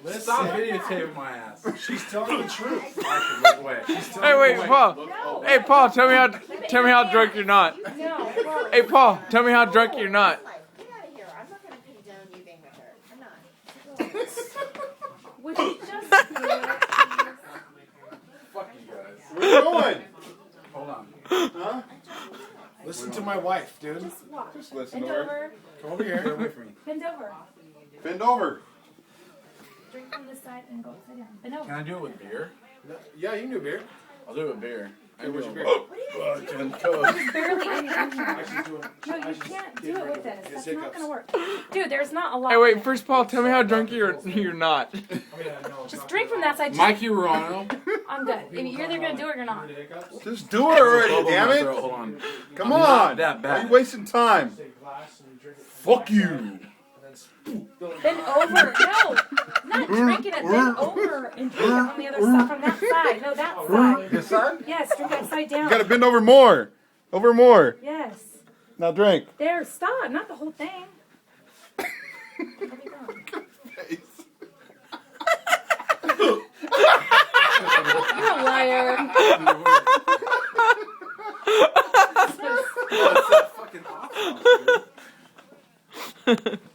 Listen. Stop videotaping my ass. She's telling the truth. I should look away. Hey, wait, Paul. No. Hey, Paul, tell me how drunk you're not. No. Well, Hey, Paul, tell me how drunk you're not. Get out of here. I'm not going to condone you being with her. I'm not. would you just do it? Fuck you guys. Where you going? Hold on. Huh? Listen to my wife, dude. Just walk. Just listen Bend to her. over. Come over Get here. away from me. Bend over. Bend over. Drink from this side and go upside down. Bend over. Can I do it with beer? Yeah, you can do beer. I'll do it with beer. Hey, where's your beer? There's barely any in here. She's doing. No, you can't do it with this. That's not hiccups. gonna work. Dude, there's not a lot. Hey, wait, first, Paul, tell me how drunk you're not. Just drink from that side. Mikey Rano. I'm good. You're either gonna do it or you're not. Just do it already, damn it. Hold on. Come I'm on. not that Why bad. are you wasting time? Fuck you. Bend over. No, not drinking it. Bend over and drink it on the other side, from that side. No, that side. This side? Yes, drink that side down. You gotta bend over more. Over more. Yes. Now drink. There, stop. Not the whole thing. Where are you going? You're a liar.